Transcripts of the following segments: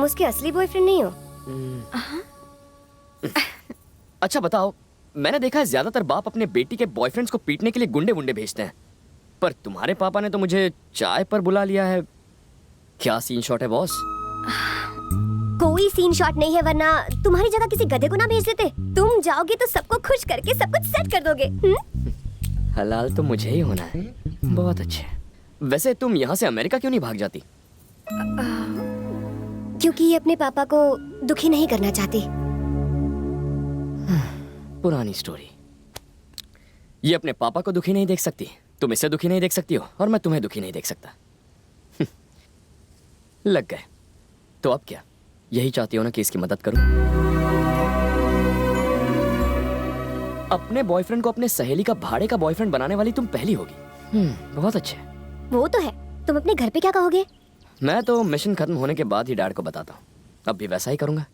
उसके असली बॉयफ्रेंड नहीं हो? अच्छा बताओ, मैंने देखा है ज्यादातर बाप अपने बेटी के बॉयफ्रेंड्स को पीटने के लिए गुंडे वुंडे भेजते हैं, पर तुम्हारे पापा ने तो मुझे चाय पर बुला लिया है। क्या सीन शॉट है बॉस? कोई सीन शॉट नहीं है, वरना तुम्हारी जगह किसी गधे को ना भेज देते। तुम जाओगे तो सबको खुश करके सब कुछ सेट कर दोगे। हलाल तो मुझे ही होना है। बहुत अच्छे। वैसे तुम यहाँ से अमेरिका क्यों नहीं भाग जाती? क्योंकि ये अपने पापा को दुखी नहीं करना चाहती। पुरानी स्टोरी। ये अपने पापा को दुखी नहीं देख सकती, तुम इसे दुखी नहीं देख सकती हो, और मैं तुम्हें दुखी नहीं देख सकता। लग गए। तो अब क्या, यही चाहती हो ना कि इसकी मदद करूं? अपने बॉयफ्रेंड को अपने सहेली का भाड़े का बॉयफ्रेंड बनाने वाली तुम पहली होगी। बहुत अच्छे। वो तो है। तुम अपने घर पे क्या कहोगे? मैं तो मिशन खत्म होने के बाद ही डैड को बताता हूँ। अब भी वैसा ही करूंगा।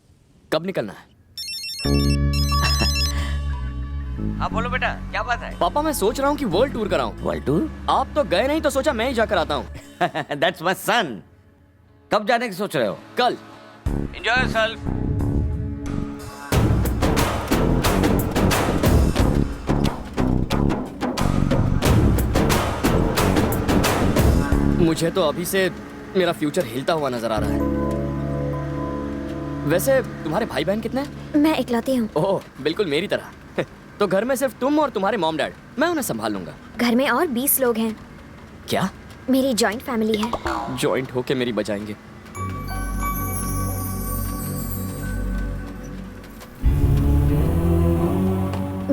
कब निकलना है? हाँ बोलो बेटा, क्या बात है? पापा मैं सोच रहा हूँ कि वर्ल्ड टूर कराऊं। World tour? आप तो गए नहीं तो सोचा मैं ही जाकर आता हूँ। That's my son. कब जाने की सोच रहे हो? कल। Enjoy yourself. मुझे तो अभी से मेरा फ्यूचर हिलता हुआ नजर आ रहा है। वैसे तुम्हारे भाई बहन कितने हैं? मैं इकलौती हूँ। ओह, बिल्कुल मेरी तरह। तो घर में सिर्फ तुम और तुम्हारे मॉम डैड, मैं उन्हें संभाल लूंगा। घर में और 20 लोग हैं। क्या? मेरी जॉइंट फैमिली है। जॉइंट होके मेरी बचाएंगे।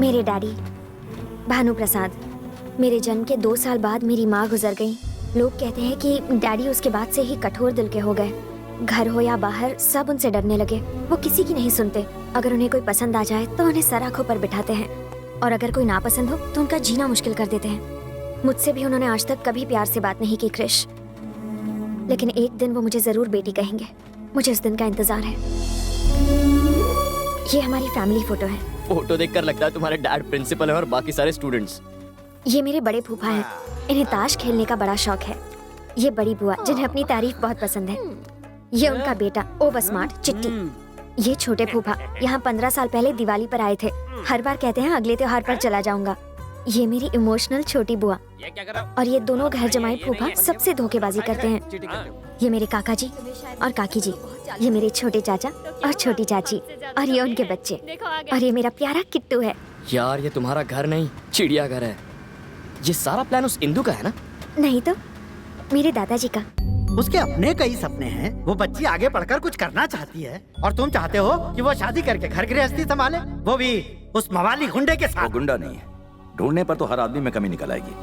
मेरे डैडी भानु प्रसाद। मेरे जन्म के 2 साल बाद मेरी माँ गुजर गई। लोग कहते हैं कि डैडी उसके बाद से ही कठोर दिल के हो गए। घर हो या बाहर सब उनसे डरने लगे। वो किसी की नहीं सुनते। अगर उन्हें कोई पसंद आ जाए तो उन्हें सर आंखों पर बिठाते हैं, और अगर कोई नापसंद हो तो उनका जीना मुश्किल कर देते हैं। मुझसे भी उन्होंने आज तक कभी प्यार से बात नहीं की क्रिश, लेकिन एक दिन वो मुझे जरूर बेटी कहेंगे। मुझे इस दिन का इंतजार है। ये हमारी फैमिली फोटो है। फोटो देखकर लगता है तुम्हारे डैड प्रिंसिपल है और बाकी सारे स्टूडेंट्स। ये मेरे बड़े फूफा हैं। इन्हें ताश खेलने का बड़ा शौक है। ये बड़ी बुआ जिन्हें अपनी तारीफ बहुत पसंद है। ये उनका बेटा ओवर स्मार्ट चिट्टी। ये छोटे फूफा यहाँ 15 साल पहले दिवाली पर आए थे। हर बार कहते हैं अगले त्योहार पर चला जाऊंगा। ये मेरी इमोशनल छोटी बुआ, और ये दोनों घर जमाई फूफा सबसे धोखेबाजी करते हैं। ये मेरे काका जी और काकी जी। ये मेरे छोटे चाचा और छोटी चाची, और ये उनके बच्चे, और ये मेरा प्यारा किट्टू है। यार ये तुम्हारा घर नहीं, चिड़ियाघर है। ये सारा प्लान उस इंदु का है ना? नहीं तो मेरे दादाजी का। उसके अपने कई सपने हैं। वो बच्ची आगे पढ़कर कुछ करना चाहती है, और तुम चाहते हो कि वो शादी करके घर गृहस्थी संभाले, वो भी उस मवाली गुंडे के वो साथ। गुंडा नहीं है। ढूंढने पर तो हर आदमी में कमी निकल आएगी।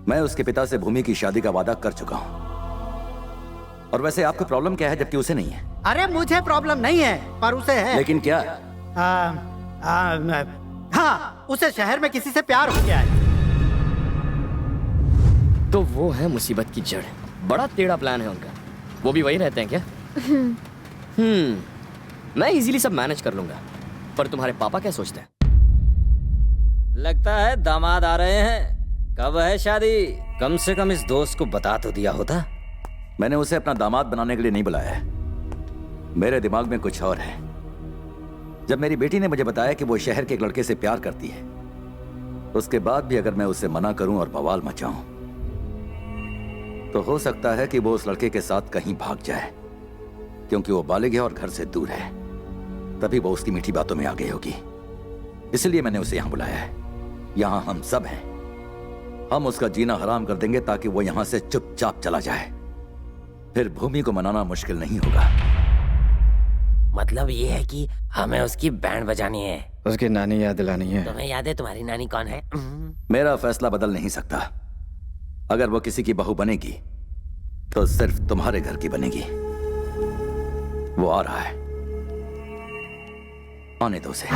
मैं उसके पिता से भूमि की शादी का वादा कर चुका हूं। और वैसे आपको प्रॉब्लम क्या है जबकि उसे नहीं है? अरे मुझे प्रॉब्लम नहीं है, पर उसे है। लेकिन क्या? हाँ, उसे शहर में किसी से प्यार हो गया है। तो वो है मुसीबत की जड़। बड़ा टेढ़ा प्लान है उनका। वो भी वही रहते हैं क्या? मैं इजीली सब मैनेज कर लूंगा। पर तुम्हारे पापा क्या सोचते हैं? लगता है दामाद आ रहे हैं। कब है शादी? कम से कम इस दोस्त को बता तो दिया होता। मैंने उसे अपना दामाद बनाने के लिए नहीं बुलाया है। मेरे दिमाग में कुछ और है। जब मेरी बेटी ने मुझे बताया कि वो शहर के एक लड़के से प्यार करती है, उसके बाद भी अगर मैं उसे मना करूं और बवाल मचाऊं, तो हो सकता है कि वो उस लड़के के साथ कहीं भाग जाए, क्योंकि वो बालिग है और घर से दूर है। तभी वो उसकी मीठी बातों में आ गई होगी। इसलिए मैंने उसे यहां बुलाया है। यहां हम सब हैं। हम उसका जीना हराम कर देंगे ताकि वो यहां से चुपचाप चला जाए। फिर भूमि को मनाना मुश्किल नहीं होगा। मतलब ये है कि हमें उसकी बैंड बजानी है। उसकी नानी याद दिलानी है। तुम्हें याद है तुम्हारी नानी कौन है? मेरा फैसला बदल नहीं सकता। अगर वो किसी की बहू बनेगी तो सिर्फ तुम्हारे घर की बनेगी। वो आ रहा है, आने दो उसे।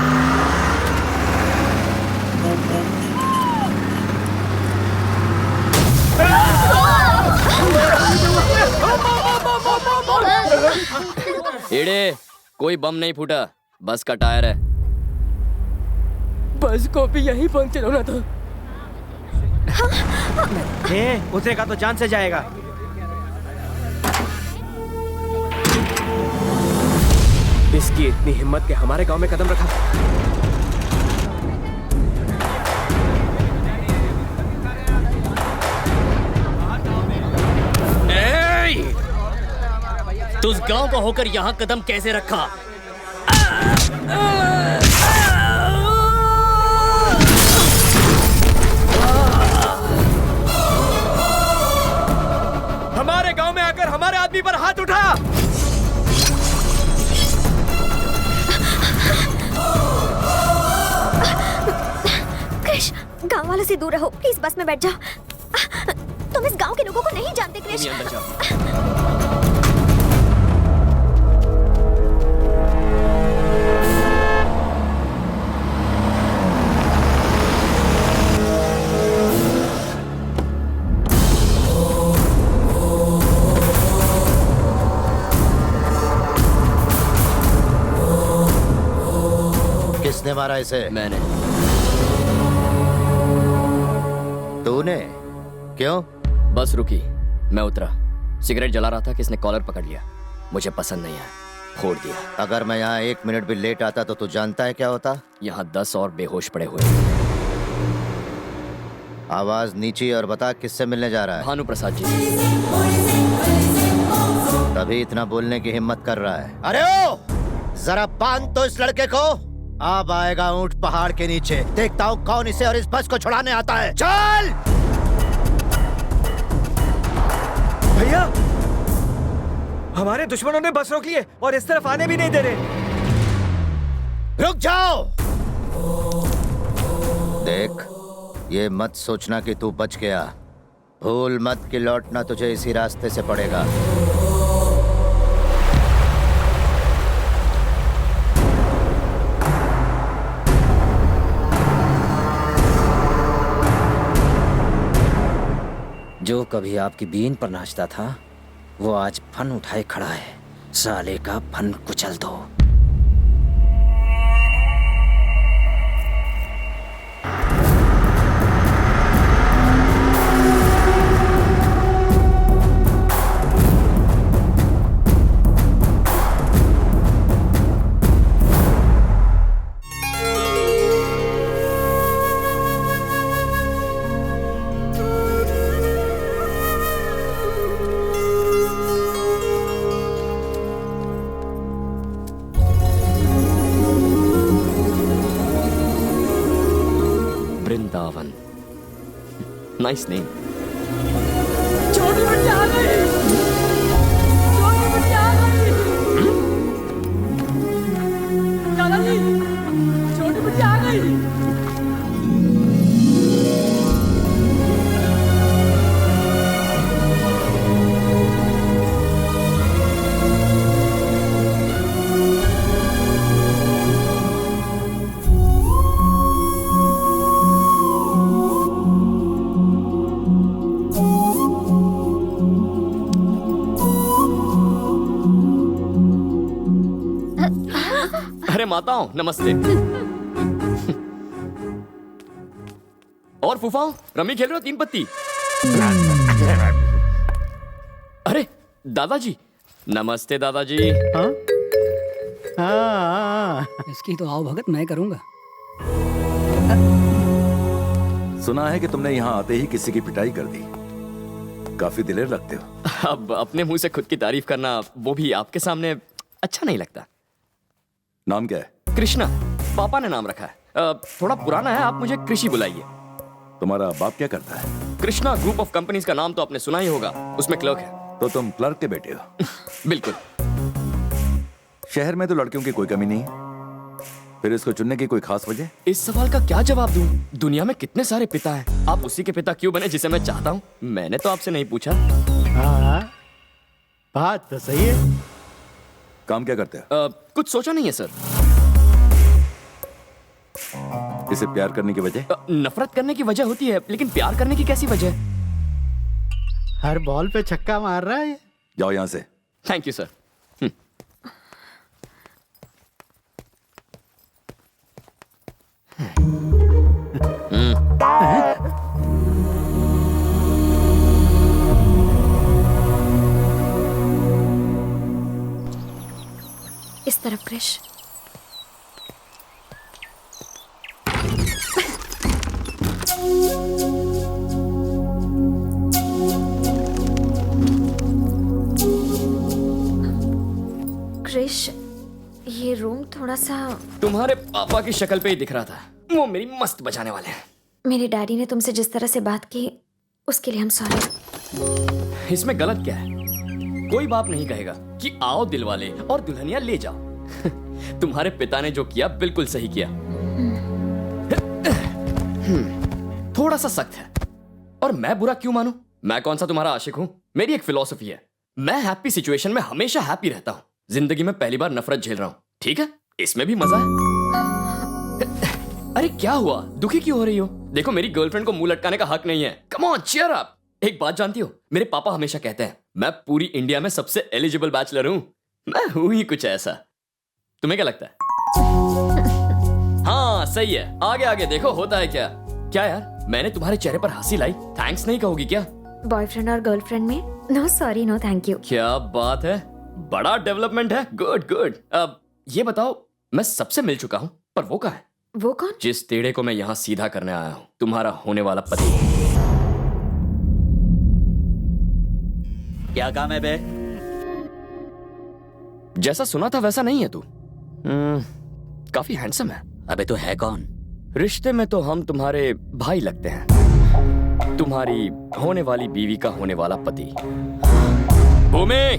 एड़े, कोई बम नहीं फूटा, बस का टायर है। बस को भी यही पंक्चर होना था। उतरेगा तो जान से जाएगा। इसकी इतनी हिम्मत के हमारे गांव में कदम रखा। तू उस गांव को होकर यहाँ कदम कैसे रखा? हमारे गांव में आकर हमारे आदमी पर हाथ उठा। क्रिश, गांव वालों से दूर रहो प्लीज, बस में बैठ जाओ। तुम इस गांव के लोगों को नहीं जानते क्रिश। तुम ही अंदर जाओ। किसने मारा इसे? मैंने। तूने? क्यों? बस रुकी, मैं उतरा, सिगरेट जला रहा था कि इसने कॉलर पकड़ लिया। मुझे पसंद नहीं आया, फोड़ दिया। अगर मैं यहाँ 1 मिनट भी लेट आता तो तू जानता है क्या होता? यहाँ 10 और बेहोश पड़े हुए। आवाज नीची और बता किससे मिलने जा रहा है? भानु प्रसाद जी। तभी इतना बोलने की हिम्मत कर रहा है। अरे ओ, जरा बांध तो इस लड़के को। अब आएगा ऊंट पहाड़ के नीचे, देखता हूँ कौन इसे और इस बस को छुड़ाने आता है। चल भैया, हमारे दुश्मनों ने बस रोक ली है और इस तरफ आने भी नहीं दे रहे। रुक जाओ। देख, ये मत सोचना कि तू बच गया। भूल मत कि लौटना तुझे इसी रास्ते से पड़ेगा। जो कभी आपकी बीन पर नाचता था वो आज फन उठाए खड़ा है। साले का फन कुचल दो। Vrindavan, nice name. छोटी बच्ची आ गई। छोटी बच्ची आ गई। दादाजी, छोटी बच्ची आ गई। अरे माताओं, नमस्ते। और फूफाओं, रमी खेल रहे हो 3 पत्ती? अरे दादाजी, नमस्ते दादाजी। हाँ? हाँ। इसकी तो आओ भगत मैं करूंगा। सुना है कि तुमने यहाँ आते ही किसी की पिटाई कर दी। काफी दिलेर लगते हो। अब अपने मुंह से खुद की तारीफ करना, वो भी आपके सामने, अच्छा नहीं लगता। नाम क्या है? कृष्णा, पापा ने नाम रखा है। थोड़ा पुराना है, आप मुझे कृषि बुलाइए। तुम्हारा बाप क्या करता है? कृष्णा ग्रुप ऑफ कंपनीज का नाम तो आपने सुना ही होगा, उसमें क्लर्क है। तो तुम क्लर्क के बेटे हो? बिल्कुल। शहर में तो लड़कियों की कोई कमी नहीं, फिर इसको चुनने की कोई खास वजह? इस सवाल का क्या जवाब दूं? दुनिया में कितने सारे पिता हैं, आप उसी के पिता क्यों बने जिसे मैं चाहता हूं? मैंने तो आपसे नहीं पूछा। हाँ, बात तो सही है। काम क्या करते हो? कुछ सोचा नहीं है सर। इसे प्यार करने की वजह? नफरत करने की वजह होती है, लेकिन प्यार करने की कैसी वजह? हर बॉल पे छक्का मार रहा है। जाओ यहाँ से। Thank you sir. इस तरफ क्रिश। क्रिश, ये रूम थोड़ा सा। तुम्हारे पापा की शक्ल पे ही दिख रहा था, वो मेरी मस्त बचाने वाले हैं। मेरे डैडी ने तुमसे जिस तरह से बात की उसके लिए हम सॉरी। इसमें गलत क्या है? कोई बाप नहीं कहेगा कि आओ दिलवाले और दुल्हनिया ले जाओ। तुम्हारे पिता ने जो किया बिल्कुल सही किया। थोड़ा सा सख्त है, और मैं बुरा क्यों मानूं? मैं कौन सा तुम्हारा आशिक हूं? मेरी एक फिलॉसफी है, मैं हैप्पी सिचुएशन में हमेशा हैप्पी रहता हूं। जिंदगी में पहली बार नफरत झेल रहा हूं, ठीक है? इसमें भी मजा है। अरे क्या हुआ, दुखी क्यों हो रही हो? देखो, मेरी गर्लफ्रेंड को मुंह लटकाने का हक नहीं है। Come on, cheer up. एक बात जानती हो, मेरे पापा हमेशा कहते हैं मैं पूरी इंडिया में सबसे एलिजिबल बैचलर हूं। मैं हूं ही कुछ ऐसा। तुम्हें क्या लगता है? हाँ सही है, आगे आगे देखो होता है क्या। क्या यार, मैंने तुम्हारे चेहरे पर हंसी लाई, थैंक्स नहीं कहोगी क्या? बॉयफ्रेंड और गर्लफ्रेंड में no sorry no thank you. क्या बात है, बड़ा डेवलपमेंट है। Good good. अब ये बताओ, मैं सबसे मिल चुका हूं, पर वो कहाँ है? वो कौन? जिस टेढ़े को मैं यहाँ सीधा करने आया हूँ, तुम्हारा होने वाला पति। क्या काम है बे? जैसा सुना था वैसा नहीं है तू। काफी हैंडसम है। अबे तो है कौन? रिश्ते में तो हम तुम्हारे भाई लगते हैं, तुम्हारी होने वाली बीवी का होने वाला पति। भूमि,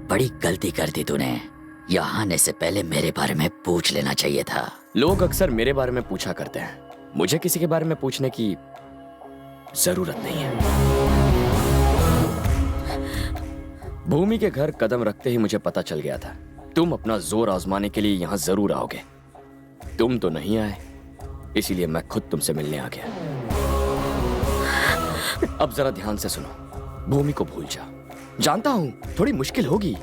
बड़ी गलती कर दी तूने। यहाँ आने से पहले मेरे बारे में पूछ लेना चाहिए था। लोग अक्सर मेरे बारे में पूछा करते हैं, मुझे किसी के बारे में पूछने की जरूरत नहीं है। भूमि के घर कदम रखते ही मुझे पता चल गया था तुम अपना जोर आजमाने के लिए यहाँ जरूर आओगे। तुम तो नहीं आए, इसीलिए मैं खुद तुमसे मिलने आ गया। अब जरा ध्यान से सुनो, भूमि को भूल जा। जानता हूं थोड़ी मुश्किल होगी,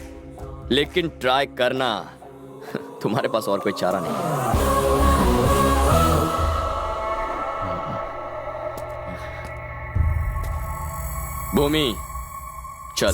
लेकिन ट्राई करना। तुम्हारे पास और कोई चारा नहीं है। भूमि, चल।